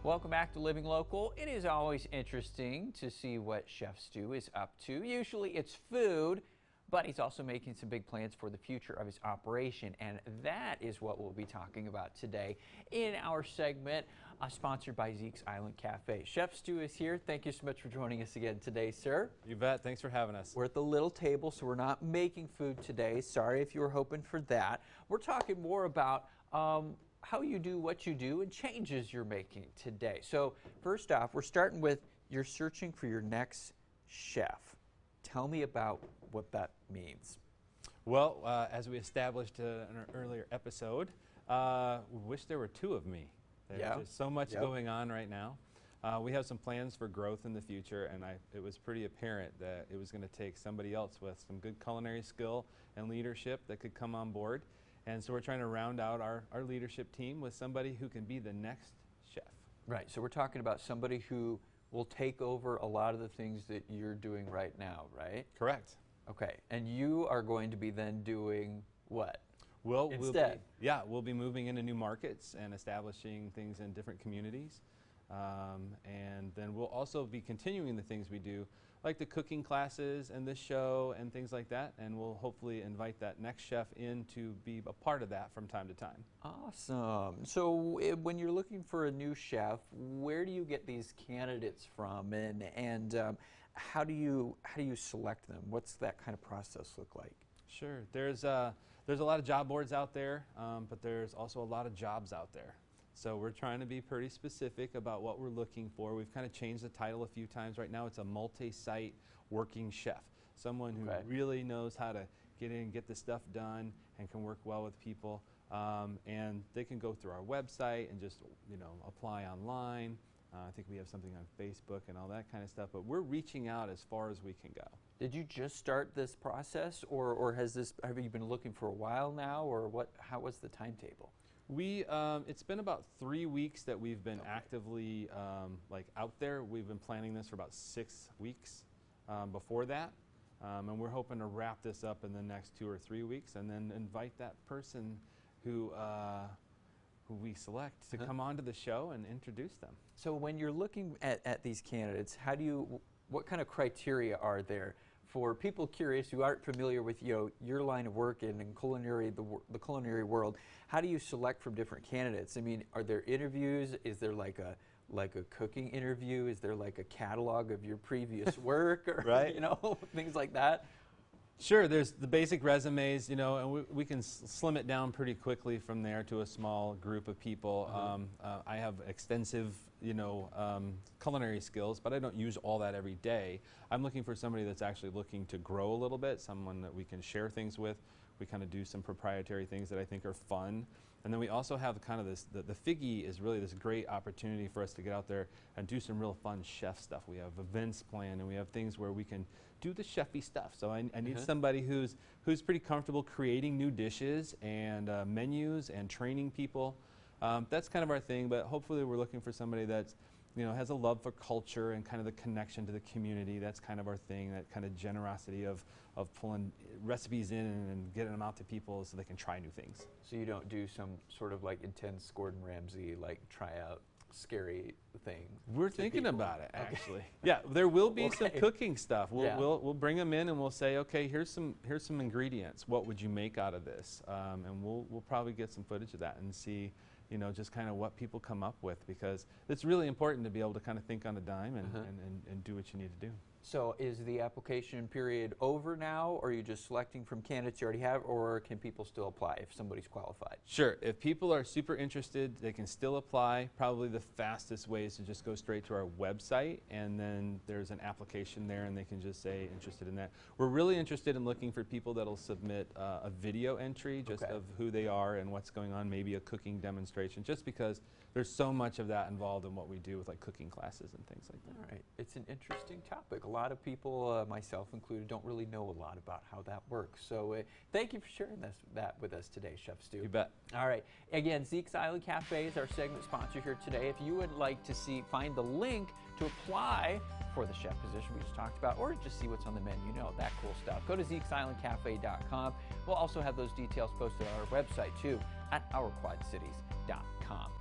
Welcome back to Living Local. It is always interesting to see what Chef Stu is up to. Usually it's food, but he's also making some big plans for the future of his operation, and that is what we'll be talking about today in our segment sponsored by Zeke's Island Cafe. Chef Stu is here. Thank you so much for joining us again today, sir. You bet. Thanks for having us. We're at the little table, so we're not making food today. Sorry if you were hoping for that. We're talking more about how you do what you do and changes you're making today. So first off, we're starting with you're searching for your next chef. Tell me about what that means. Well, as we established in an earlier episode, we wish there were two of me. There's just so much going on right now. We have some plans for growth in the future, and it was pretty apparent that it was going to take somebody else with some good culinary skill and leadership that could come on board. And so we're trying to round out our leadership team with somebody who can be the next chef. Right, so we're talking about somebody who will take over a lot of the things that you're doing right now, right? Correct. Okay, and you are going to be then doing what? Well, instead? We'll be moving into new markets and establishing things in different communities. And then we'll also be continuing the things we do, like the cooking classes and this show and things like that, and we'll hopefully invite that next chef in to be a part of that from time to time. Awesome. So when you're looking for a new chef, where do you get these candidates from, and how do you select them? What's that kind of process look like? Sure. There's a lot of job boards out there, but there's also a lot of jobs out there. So we're trying to be pretty specific about what we're looking for. We've kind of changed the title a few times. Right now it's a multi-site working chef, someone who really knows how to get in and get the stuff done and can work well with people. And they can go through our website and just apply online. I think we have something on Facebook and all that kind of stuff, but we're reaching out as far as we can go. Did you just start this process, or have you been looking for a while now, or how was the timetable? It's been about 3 weeks that we've been actively out there. We've been planning this for about 6 weeks before that, and we're hoping to wrap this up in the next 2 or 3 weeks, and then invite that person who we select to come onto the show and introduce them. So when you're looking at these candidates, what kind of criteria are there for people curious who aren't familiar with your line of work in culinary, the culinary world? How do you select from different candidates? I mean, are there interviews? Is there like a cooking interview? Is there like a catalog of your previous work, or things like that? Sure, there's the basic resumes, and we can slim it down pretty quickly from there to a small group of people. I have extensive, culinary skills, but I don't use all that every day. I'm looking for somebody that's actually looking to grow a little bit, someone that we can share things with. We kind of do some proprietary things that I think are fun. And then we also have kind of this, the Figgy is really this great opportunity for us to get out there and do some real fun chef stuff. We have events planned, and we have things where we can do the chefy stuff. So I need somebody who's pretty comfortable creating new dishes and menus and training people. That's kind of our thing, but hopefully we're looking for somebody that's has a love for culture and kind of the connection to the community. That's kind of our thing, that kind of generosity of pulling recipes in and getting them out to people so they can try new things. So you don't do some sort of like intense Gordon Ramsay, like try out scary thing? We're thinking about it, actually. Yeah, there will be some cooking stuff. We'll bring them in and we'll say, okay, here's some ingredients. What would you make out of this? And we'll probably get some footage of that and see just kind of what people come up with, because it's really important to be able to kind of think on a dime and do what you need to do. So is the application period over now, or are you just selecting from candidates you already have, or can people still apply if somebody's qualified? Sure. If people are super interested, they can still apply. Probably the fastest way is to just go straight to our website, and then there's an application there, and they can just say interested in that. We're really interested in looking for people that'll submit a video entry just of who they are and what's going on, maybe a cooking demonstration, just because there's so much of that involved in what we do with like cooking classes and things like that. All right. It's an interesting topic. A lot of people, myself included, don't really know a lot about how that works. So thank you for sharing that with us today, Chef Stu. You bet. All right. Again, Zeke's Island Cafe is our segment sponsor here today. If you would like to find the link to apply for the chef position we just talked about, or just see what's on the menu, that cool stuff, go to Zeke'sIslandCafe.com. We'll also have those details posted on our website too at OurQuadCities.com.